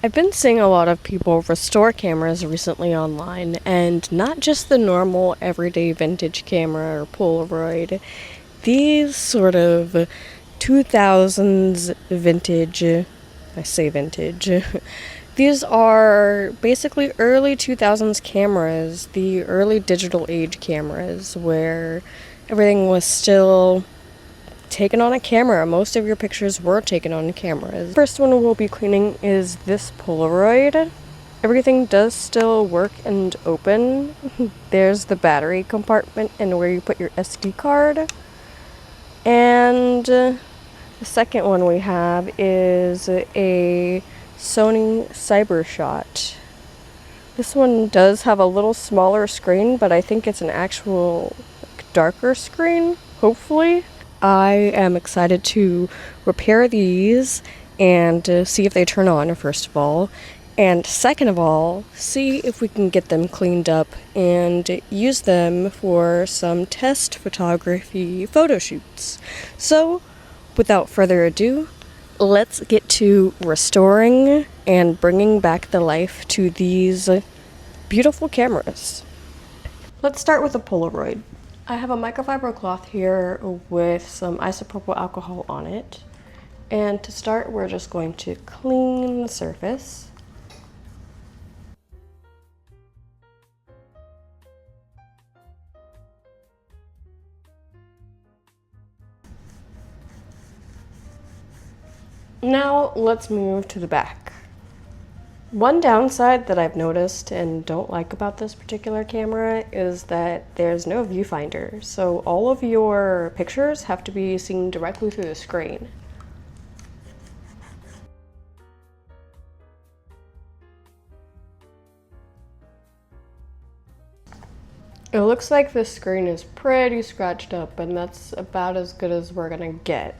I've been seeing a lot of people restore cameras recently online, and not just the normal everyday vintage camera or Polaroid. These sort of 2000s vintage, I say vintage, these are basically early 2000s cameras, the early digital age cameras, where everything was still taken on a camera. Most of your pictures were taken on cameras. First one we'll be cleaning is this Polaroid. Everything does still work and open. There's the battery compartment and where you put your SD card. And the second one we have is a Sony Cybershot. This one does have a little smaller screen, but I think it's an actual darker screen, hopefully. I am excited to repair these and see if they turn on, first of all. And second of all, see if we can get them cleaned up and use them for some test photography photo shoots. So, without further ado, let's get to restoring and bringing back the life to these beautiful cameras. Let's start with a Polaroid. I have a microfiber cloth here with some isopropyl alcohol on it. And to start, we're just going to clean the surface. Now let's move to the back. One downside that I've noticed and don't like about this particular camera is that there's no viewfinder, so all of your pictures have to be seen directly through the screen. It looks like this screen is pretty scratched up, and that's about as good as we're gonna get.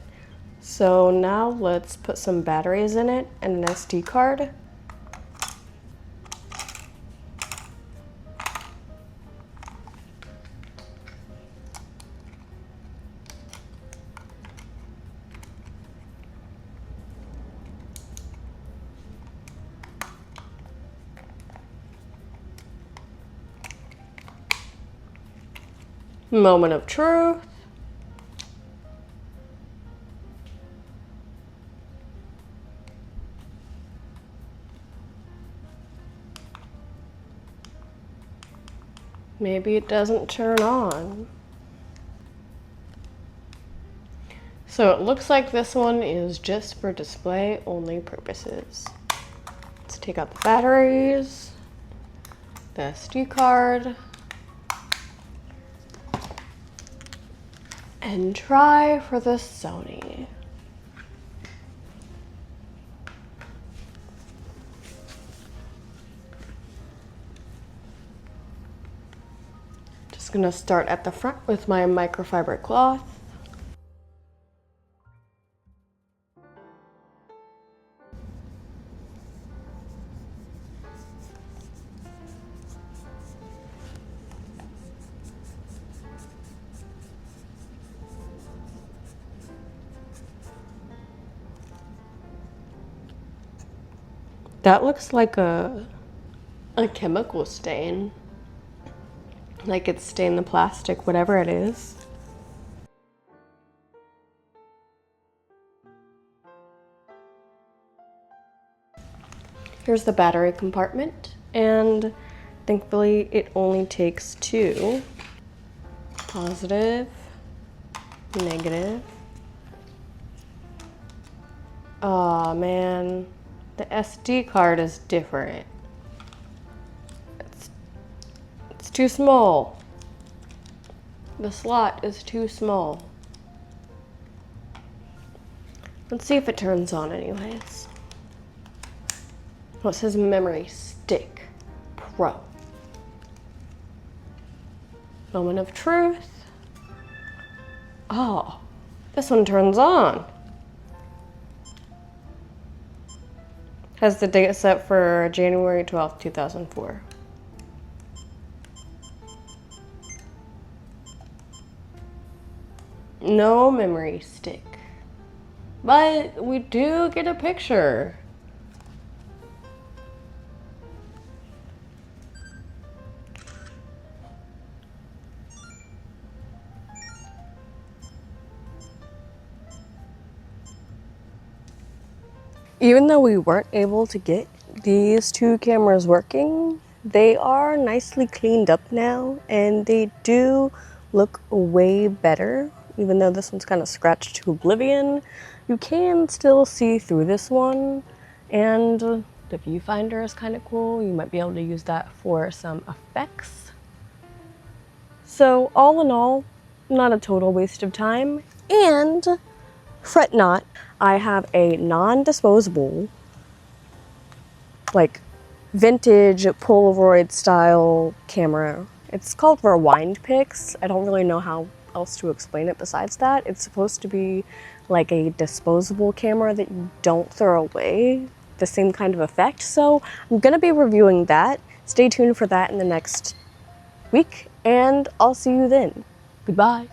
So now let's put some batteries in it and an SD card. Moment of truth. Maybe it doesn't turn on. So it looks like this one is just for display only purposes. Let's take out the batteries, the SD card, and try for the Sony. Just gonna start at the front with my microfiber cloth. That looks like a chemical stain. Like it's stained the plastic, whatever it is. Here's the battery compartment, and thankfully it only takes two. Positive, negative. Aw, man. The SD card is different. It's too small. The slot is too small. Let's see if it turns on anyways. Oh, it says memory stick pro. Moment of truth. Oh, this one turns on. Has the date set for January 12th, 2004. No memory stick. But we do get a picture. Even though we weren't able to get these two cameras working, they are nicely cleaned up now and they do look way better. Even though this one's kind of scratched to oblivion, you can still see through this one, and the viewfinder is kind of cool. You might be able to use that for some effects. So all in all, not a total waste of time. And fret not, I have a non-disposable, like vintage Polaroid style camera. It's called Rewind Pix. I don't really know how else to explain it besides that. It's supposed to be like a disposable camera that you don't throw away, the same kind of effect. So I'm gonna be reviewing that. Stay tuned for that in the next week, and I'll see you then. Goodbye.